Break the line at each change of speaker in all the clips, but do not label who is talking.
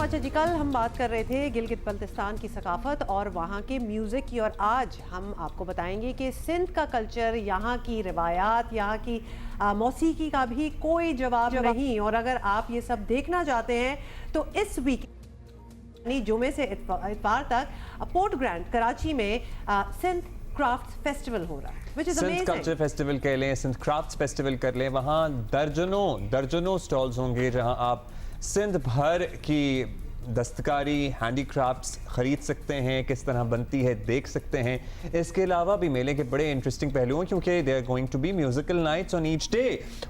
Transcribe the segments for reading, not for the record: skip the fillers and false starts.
अच्छा जी, कल हम बात कर रहे थे गिलगित बल्तिस्तान की सकाफत और वहाँ के म्यूज़िक की, और आज हम आपको बताएंगे कि सिंध का कल्चर, यहाँ की रिवायात, यहाँ की मौसीकी का भी कोई जवाब नहीं। और अगर आप ये सब देखना चाहते हैं तो इस वीक यानी जुमे से इतवार तक पोर्ट ग्रैंड कराची में सिंध क्राफ्ट फेस्टिवल हो रहा है, which is
Sindh
amazing.
Culture festival कह लें, सिंध क्राफ्ट्स फेस्टिवल कर लें, वहाँ दर्जनों स्टॉल्स होंगे जहाँ आप सिंध भर की दस्तकारी हैंडीक्राफ्ट्स खरीद सकते हैं, किस तरह बनती है देख सकते हैं। इसके अलावा भी मेले के बड़े इंटरेस्टिंग पहलू हैं क्योंकि they are going to be musical nights on each day,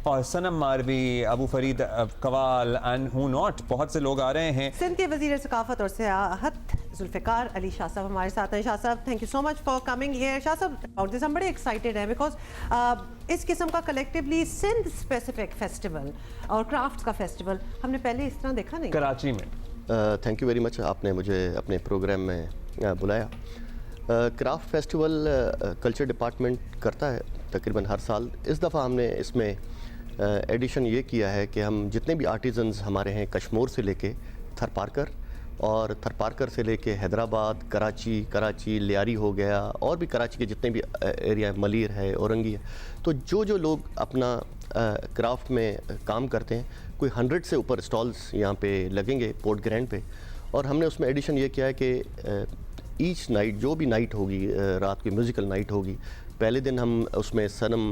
और Sanam Marvi, Abu Farid Qawwal and who not, बहुत से लोग आ रहे हैं।
सिंध के वज़ीर सकाफत और सियाहत जुल्फ़िकार अली शाह साहब हमारे साथ हैं। शाह साहब, thank you so much for coming here. Shah साहब, और दिस हम बड़े एक्साइटेड हैं बिकॉज इस किस्म का कलेक्टिवली सिंध स्पेसिफिक फेस्टिवल और क्राफ्ट्स का फेस्टिवल हमने पहले इस तरह देखा नहीं
कराची में।
थैंक यू वेरी मच, आपने मुझे अपने प्रोग्राम में बुलाया। क्राफ्ट फेस्टिवल कल्चर डिपार्टमेंट करता है तकरीबन हर साल। इस दफ़ा हमने इसमें एडिशन ये किया है कि हम जितने भी आर्टिजन्स हमारे हैं कश्मीर से लेके थरपारकर, और थरपारकर से लेके हैदराबाद, कराची लियारी हो गया, और भी कराची के जितने भी एरिया है, मलीर है, औरंगी है, तो जो लोग अपना क्राफ्ट में काम करते हैं, कोई 100 से ऊपर स्टॉल्स यहाँ पे लगेंगे पोर्ट ग्रैंड पे। और हमने उसमें एडिशन ये किया है कि ईच नाइट, जो भी नाइट होगी, रात की म्यूज़िकल नाइट होगी, पहले दिन हम उसमें सनम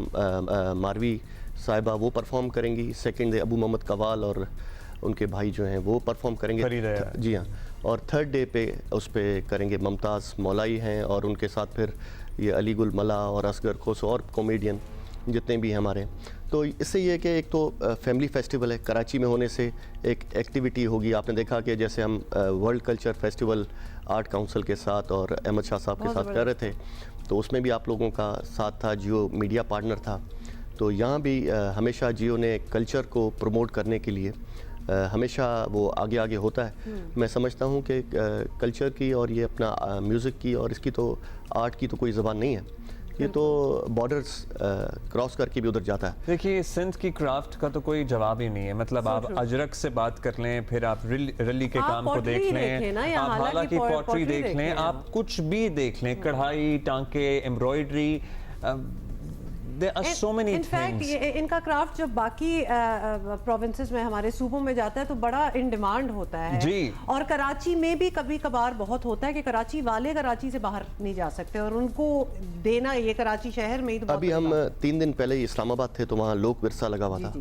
मारवी साहिबा वो परफॉर्म करेंगी, सेकंड डे अबू मोहम्मद कवाल और उनके भाई जो हैं वो परफॉर्म करेंगे, जी हाँ, और थर्ड डे पे उस पर करेंगे ममताज़ मौलाई हैं, और उनके साथ फिर ये अली गुल मला और असगर खोसो और कॉमेडियन जितने भी हमारे। तो इससे ये कि एक तो फैमिली फेस्टिवल है, कराची में होने से एक एक्टिविटी होगी। आपने देखा कि जैसे हम world culture festival art council के साथ और अहमद शाह साहब के साथ कर रहे थे, तो उसमें भी आप लोगों का साथ था, जियो मीडिया पार्टनर था। तो यहाँ भी हमेशा जियो ने कल्चर को प्रमोट करने के लिए हमेशा वो आगे होता है। मैं समझता हूँ कि कल्चर की और ये अपना म्यूज़िक की और इसकी तो आर्ट की तो कोई ज़बान नहीं है, ये तो बॉर्डर्स क्रॉस करके भी उधर जाता है।
देखिए, सिंध की क्राफ्ट का तो कोई जवाब ही नहीं है। मतलब आप अजरक से बात कर लें, फिर आप रली के काम को देख लें, आप हाला की पॉटरी देख लें, आप कुछ भी देख लें, कढ़ाई, टांके, embroidery, There are so many things.
इनका क्राफ्ट जब बाकी प्रोविंसेस में, हमारे सूबों में जाता है तो बड़ा इन डिमांड होता है
जी।
और कराची में भी कभी कभार बहुत होता है कि कराची वाले कराची से बाहर नहीं जा सकते, और उनको देना ये कराची शहर में ही तो।
अभी हम 3 दिन पहले इस्लामाबाद थे तो वहाँ लोक विरसा लगा हुआ था,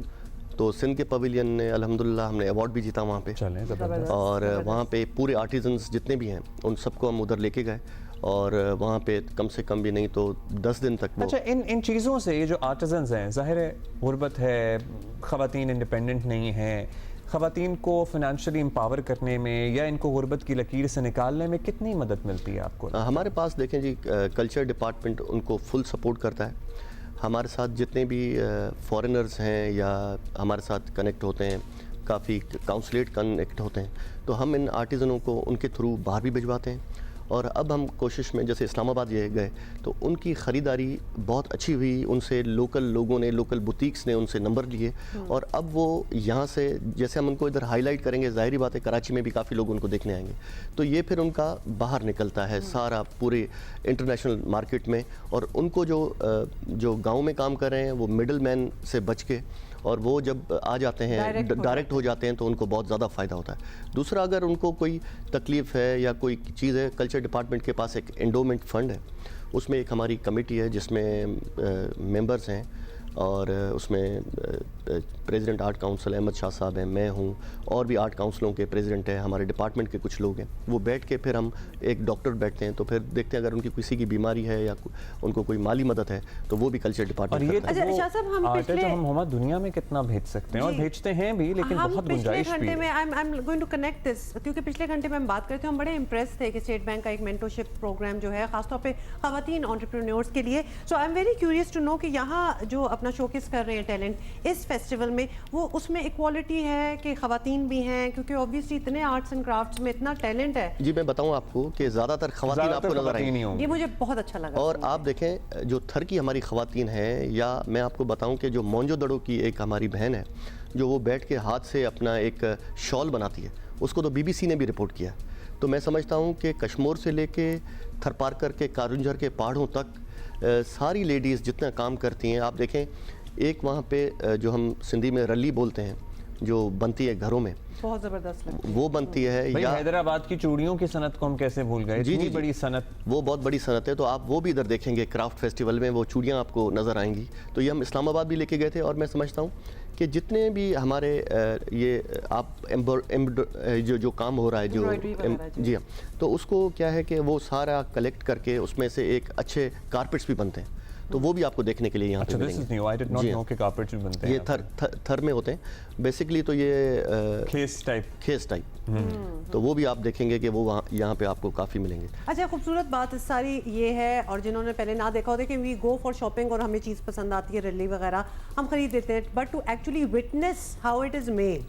तो सिंध के पवेलियन ने अल्हम्दुलिल्लाह हमने अवार्ड भी जीता वहाँ पे, और वहाँ पे पूरे आर्टिजन्स जितने भी हैं उन सबको हम उधर लेके गए, और वहाँ पे कम से कम भी नहीं तो 10 दिन तक वो।
अच्छा, इन चीज़ों से ये जो आर्टिजन्स हैं, ज़ाहिर है गुर्बत है, ख़वातीन इंडिपेंडेंट नहीं हैं, ख़वातीन को फिनेंशियली एम्पावर करने में या इनको गुर्बत की लकीर से निकालने में कितनी मदद मिलती है आपको?
हमारे पास देखें जी, कल्चर डिपार्टमेंट उनको फुल सपोर्ट करता है। हमारे साथ जितने भी फॉरेनर्स हैं या हमारे साथ कनेक्ट होते हैं, काफ़ी काउंसलेट कनेक्ट होते हैं, तो हम इन आर्टिजनों को उनके थ्रू बाहर भी भिजवाते हैं। और अब हम कोशिश में, जैसे इस्लामाबाद ये गए तो उनकी ख़रीदारी बहुत अच्छी हुई, उनसे लोकल लोगों ने, लोकल बुटीक्स ने उनसे नंबर लिए, और अब वो यहाँ से जैसे हम उनको इधर हाईलाइट करेंगे, ज़ाहिरी बात है कराची में भी काफ़ी लोग उनको देखने आएंगे, तो ये फिर उनका बाहर निकलता है सारा पूरे इंटरनेशनल मार्केट में। और उनको जो गाँव में काम कर रहे हैं वो मिडल मैन से बच के, और वो जब आ जाते हैं डायरेक्ट हो जाते हैं तो उनको बहुत ज़्यादा फ़ायदा होता है। दूसरा, अगर उनको कोई तकलीफ़ है या कोई चीज़ है, कल्चर डिपार्टमेंट के पास एक एंडोमेंट फ़ंड है, उसमें एक हमारी कमेटी है जिसमें मेंबर्स हैं, और उसमें president art council Ahmed Shah साहब हैं, मैं हूँ, और भी आर्ट काउंसिलों के प्रेसिडेंट हैं, हमारे डिपार्टमेंट के कुछ लोग हैं। वो बैठ के फिर हम एक डॉक्टर बैठते हैं, तो फिर देखते हैं अगर उनकी किसी की बीमारी है या उनको कोई माली मदद है तो वो भी कल्चर डिपार्टमेंट करता है।
अच्छा शाह साहब,
हम दुनिया में कितना भेज सकते हैं, और भेजते हैं भी, लेकिन बहुत गुंजाइश भी है।
I am going to connect this, क्योंकि पिछले घंटे में हम बात करते हैं, हम बड़े इंप्रेस थे कि स्टेट बैंक का एक मेंटरशिप प्रोग्राम जो है खासतौर पे खवातीन एंटरप्रेन्योर्स के लिए। So I am very curious to know कि यहाँ जो अपना शोकेस कर रहे हैं टैलेंट इस फेस्टिवल में, वो उसमें इक्वालिटी है कि खवातीन भी हैं, क्योंकि ऑब्वियसली इतने आर्ट्स एंड क्राफ्ट्स में इतना टैलेंट है।
जी, मैं बताऊं आपको कि ज़्यादातर खवातीन आपको नजर आएंगी,
ये मुझे बहुत अच्छा लगा।
और आप देखें जो थर की हमारी खवातीन हैं, या मैं आपको बताऊं कि जो मोंजोदड़ो की एक हमारी बहन है, जो वो बैठ के हाथ से अपना एक शॉल बनाती है, उसको तो BBC ने भी रिपोर्ट किया। तो मैं समझता हूँ कि कश्मीर से लेके थरपारकर के कारुंझर के पहाड़ों तक सारी लेडीज़ जितना काम करती हैं, आप देखें एक वहाँ पे जो हम सिंधी में रली बोलते हैं, जो बनती है घरों में,
बहुत ज़बरदस्त लगता है।
वो बनती है।
भाई
या
हैदराबाद की चूड़ियों की सनत को हम कैसे भूल गए, इतनी बड़ी सनत।
वो बहुत बड़ी सनत है, तो आप वो भी इधर देखेंगे क्राफ्ट फेस्टिवल में, वो चूड़ियाँ आपको नज़र आएंगी। तो ये हम इस्लामाबाद भी लेके गए थे, और मैं समझता हूँ कि जितने भी हमारे ये आप जो काम हो रहा है, जी हाँ, तो उसको क्या है कि वो सारा कलेक्ट करके उसमें से एक अच्छे कारपेट्स भी बनते हैं, तो वो भी आपको देखने के लिए यहाँ पे मिलेंगे।
जी हाँ, के कारपेट्स भी बनते हैं।
ये थर में होते हैं बेसिकली, तो ये
खेस टाइप।
तो वो भी आप देखेंगे कि वो वहाँ यहाँ पे आपको काफ़ी मिलेंगे।
अच्छा, खूबसूरत बात सारी ये है, और जिन्होंने पहले ना देखा होता कि वी गो फॉर शॉपिंग और हमें चीज़ पसंद आती है, रली वगैरह हम खरीद देते हैं, but to actually witness how it is made,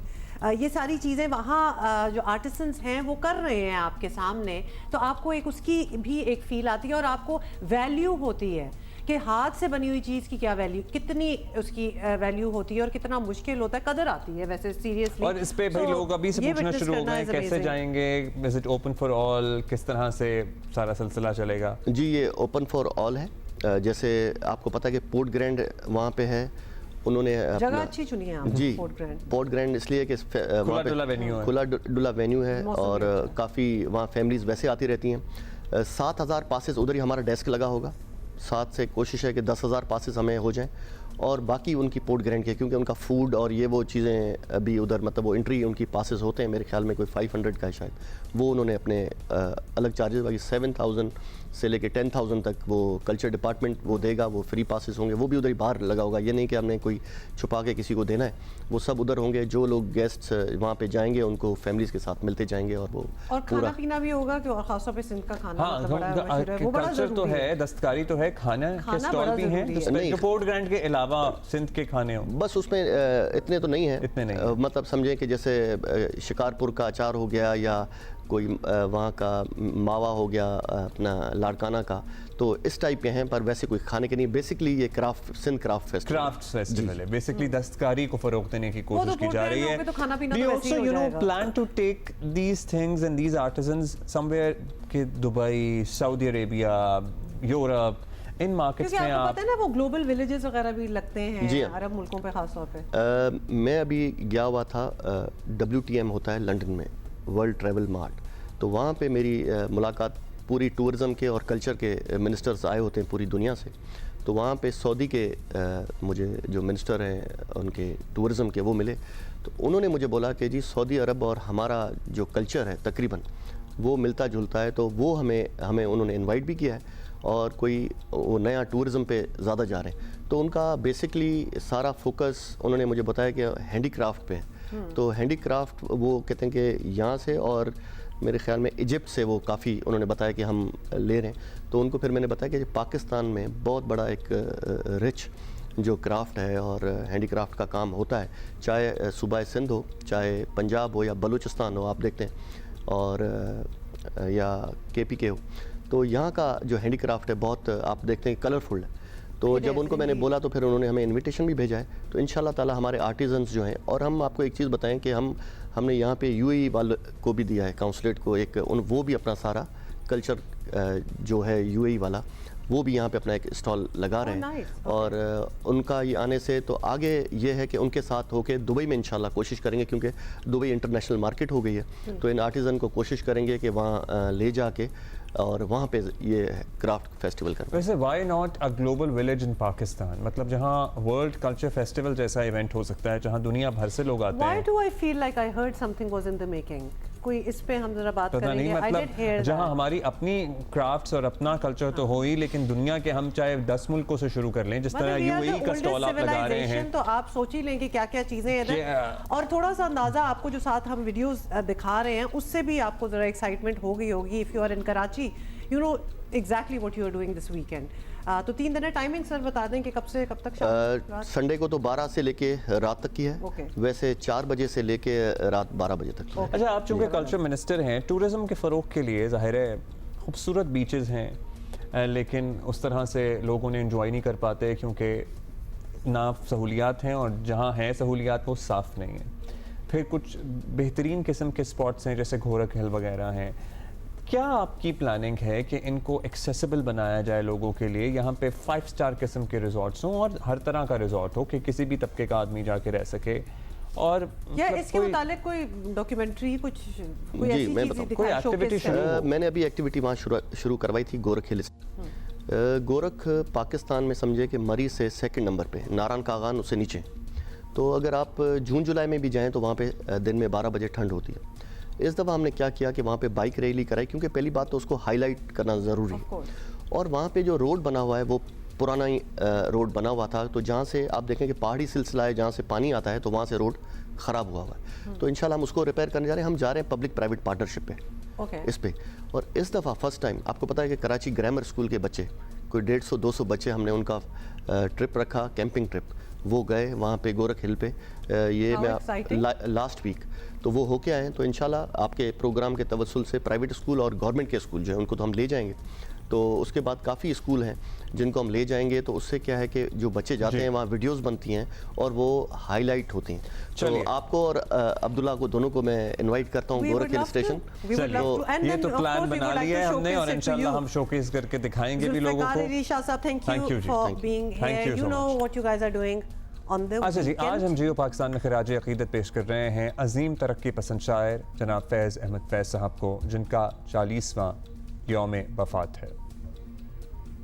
ये सारी चीज़ें वहाँ जो आर्टिसंस हैं वो कर रहे हैं आपके सामने, तो आपको एक उसकी भी एक फील आती है, और आपको वैल्यू होती है कि हाथ से बनी हुई चीज़ की क्या वैल्यू, कितनी उसकी वैल्यू होती है, और कितना मुश्किल होता है, कदर आती है वैसे सीरियसली।
और इस पे भाई लोग अभी से पूछना शुरू हो गए, कैसे जाएंगे, is it open for all, किस तरह से सारा सिलसिला चलेगा?
जी, ये ओपन फॉर ऑल है। जैसे आपको पता है कि पोर्ट ग्रैंड वहाँ पे है, उन्होंने
जगह अच्छी चुनी है आपने।
जी, पोर्ट ग्रैंड इसलिए कि
खुला
डुला वेन्यू है, और काफ़ी वहाँ फैमिलीज वैसे आती रहती हैं। 7,000 पासेस उधर ही हमारा डेस्क लगा होगा, 7 से कोशिश है कि 10,000 पासेस हमें हो जाएं, और बाकी उनकी पोर्ट ग्रैंड के, क्योंकि उनका फूड और ये वो चीज़ें अभी उधर, मतलब वो एंट्री उनकी पासेस होते हैं, मेरे ख्याल में कोई 500 का है शायद, वो उन्होंने अपने अलग चार्जेस, बाकी 7,000 से लेके 10,000 तक वो कल्चर डिपार्टमेंट वो देगा, वो फ्री पासेस होंगे, वो भी उधर ही बाहर लगा होगा। ये नहीं कि हमने कोई छुपा के किसी को देना है, वो सब उधर होंगे। जो लोग गेस्ट वहाँ पे जाएंगे उनको फैमिलीज के साथ मिलते जाएंगे, और वो
और खाना पीना भी होगा, कि खासतौर पे सिंध का खाना
वो बड़ा तो है, दस्तकारी तो है, खाना के स्टॉल भी हैं, पोर्ट ग्रैंड के अलावा सिंध के खाने हो,
बस उसमें इतने तो नहीं है,
इतने नहीं।
मतलब समझे कि जैसे शिकारपुर का अचार हो गया, या कोई वहाँ का मावा हो गया, अपना लाड़काना का, तो इस टाइप के हैं, पर वैसे कोई खाने के नहीं। बेसिकली ये सिंध क्राफ्ट फेस्टिवल
है, बेसिकली दस्तकारी को फरोग देने की कोशिश की जा रही है।
तो खाना पीना
We also, you know, plan to take these things and these artisans somewhere के Dubai, Saudi Arabia, Europe, in markets में आप
पता है ना, वो ग्लोबल विलेजेस वगैरह भी लगते हैं अरब मुल्कों पे खास तौर पे।
मैं अभी गया हुआ था, WTM होता है लंदन में, वर्ल्ड ट्रैवल मार्ट, तो वहाँ पे मेरी मुलाकात पूरी टूरिज़म के और कल्चर के मिनिस्टर्स आए होते हैं पूरी दुनिया से। तो वहाँ पे सऊदी के मुझे जो मिनिस्टर हैं उनके टूरिज़म के वो मिले, तो उन्होंने मुझे बोला कि जी सऊदी अरब और हमारा जो कल्चर है तकरीबन वो मिलता जुलता है, तो वो हमें उन्होंने इनवाइट भी किया है, और कोई वो नया टूरिज़म पे ज़्यादा जा रहे हैं। तो उनका बेसिकली सारा फोकस उन्होंने मुझे बताया कि हैंडीक्राफ्ट पे है। तो हैंडीक्राफ्ट वो कहते हैं कि यहाँ से, और मेरे ख्याल में इजिप्ट से वो काफ़ी उन्होंने बताया कि हम ले रहे हैं। तो उनको फिर मैंने बताया कि पाकिस्तान में बहुत बड़ा एक रिच जो क्राफ्ट है और हैंडीक्राफ्ट का काम होता है, चाहे सूबा सिंध हो, चाहे पंजाब हो, या बलूचिस्तान हो, आप देखते हैं, और या KPK हो, तो यहाँ का जो हैंडीक्राफ्ट है बहुत आप देखते हैं कलरफुल है। तो जब उनको मैंने बोला तो फिर उन्होंने हमें इनविटेशन भी भेजा है, तो इंशाल्लाह ताला हमारे आर्टिजन्स जो हैं, और हम आपको एक चीज़ बताएं कि हमने यहाँ पे UAE वाले को भी दिया है, काउंसलेट को एक वो भी अपना सारा कल्चर जो है UAE वाला, वो भी यहाँ पे अपना एक स्टॉल लगा रहे हैं। और उनका ये आने से तो आगे ये है कि उनके साथ होके दुबई में इंशाल्लाह कोशिश करेंगे, क्योंकि दुबई इंटरनेशनल मार्केट हो गई है, तो इन आर्टिजन को कोशिश करेंगे कि वहाँ ले जाके और वहाँ पे ये क्राफ्ट फेस्टिवल करना।
वैसे why not a global village in Pakistan, मतलब जहाँ वर्ल्ड कल्चर फेस्टिवल जैसा इवेंट हो सकता है, जहाँ दुनिया भर से लोग आते हैं।
Why do I feel like I heard something was in the making? कोई इस पे हम जरा बात करेंगे।
नहीं, मतलब जहाँ हमारी अपनी क्राफ्ट्स और अपना कल्चर तो हो ही, लेकिन दुनिया के हम चाहे 10 मुल्कों से शुरू कर लें, जिस तरह UAE का स्टॉल आप लगा रहे हैं,
तो आप सोच ही लें कि क्या क्या चीजें हैं। और थोड़ा सा अंदाजा आपको जो साथ हम वीडियोस दिखा रहे हैं उससे भी आपको जरा एक्साइटमेंट हो गई होगी। If you are in Karachi, you know exactly what you are doing this weekend. तो 3 दिन है, टाइमिंग सर बता दें कि कब से कब तक?
संडे को तो 12 से लेके रात तक की है, वैसे 4 बजे से लेके रात 12 बजे तक।
अच्छा, आप चूंकि कल्चर मिनिस्टर हैं, टूरिज्म के फ़रोग के लिए ज़ाहिर है खूबसूरत बीचेस हैं, लेकिन उस तरह से लोग उन्हें एंजॉय नहीं कर पाते, क्योंकि ना सहूलियात हैं, और जहाँ हैं सहूलियात वो साफ़ नहीं है। फिर कुछ बेहतरीन किस्म के स्पॉट्स हैं जैसे घोरक हिल वगैरह हैं। क्या आपकी प्लानिंग है कि इनको एक्सेसिबल बनाया जाए लोगों के लिए, यहाँ पे 5 स्टार किस्म के रिजॉर्ट्स हों और हर तरह का रिजॉर्ट हो कि किसी भी तबके का आदमी जाके रह सके? और
या
मतलब
इसके मुतालिक कोई डॉक्यूमेंट्री कुछ कोई
जी,
ऐसी
मैं
चीज़
बताऊं।
दिखाएं,
कोई एक्टिविटी
showcase करें?
मैंने अभी एक्टिविटी वहाँ शुरू करवाई थी गोरख हिल से। गोरख पाकिस्तान में समझे कि मरी से 2nd नंबर पे, नारायण कागान उससे नीचे। तो अगर आप जून जुलाई में भी जाएं तो वहाँ पे दिन में 12 बजे ठंड होती है। इस दफ़ा हमने क्या किया कि वहाँ पे बाइक रैली कराई, क्योंकि पहली बात तो उसको हाईलाइट करना ज़रूरी
Of
है।
course.
और वहाँ पे जो रोड बना हुआ है वो पुराना ही रोड बना हुआ था, तो जहाँ से आप देखें कि पहाड़ी सिलसिला है, जहाँ से पानी आता है तो वहाँ से रोड ख़राब हुआ हुआ है। तो इंशाल्लाह हम उसको रिपेयर करने जा रहे हैं। हम जा रहे हैं पब्लिक प्राइवेट पार्टनरशिप पे
ओके
इस पे। और इस दफ़ा फर्स्ट टाइम आपको पता है कि कराची ग्रामर स्कूल के बच्चे कोई 150-200 बच्चे, हमने उनका ट्रिप रखा, कैंपिंग ट्रिप। वो गए वहाँ पे गोरख हिल पे, ये
How
मैं
exciting.
लास्ट वीक तो वो होके आए हैं। तो इंशाल्लाह आपके प्रोग्राम के तवस्सुल से प्राइवेट स्कूल और गवर्नमेंट के स्कूल जो है उनको तो हम ले जाएंगे। तो उसके बाद काफ़ी स्कूल हैं जिनको हम ले जाएंगे, तो उससे क्या है कि जो बच्चे जाते हैं वहाँ वीडियोस बनती हैं और वो हाईलाइट होती हैं। तो
चलिए।
आपको और अब्दुल्ला को दोनों को मैं इनवाइट करता हूँ गोरख हिल स्टेशन।
ये तो प्लान बना लिया है हमने और इंशाल्लाह हम शोकेस करके दिखाएंगे भी लोगों को।
thank
Thank
you
you ji,
for
thank you.
being
Thank
here.
you so
You know
much.
what you guys are doing on the
अच्छा जी, आज
weekend.
हम जियो पाकिस्तान में खराज अकीदत पेश कर रहे हैं अजीम तरक्की पसंद शायर जनाब फैज़ अहमद फैज़ साहब को, जिनका 40वां यौम वफ़ात है।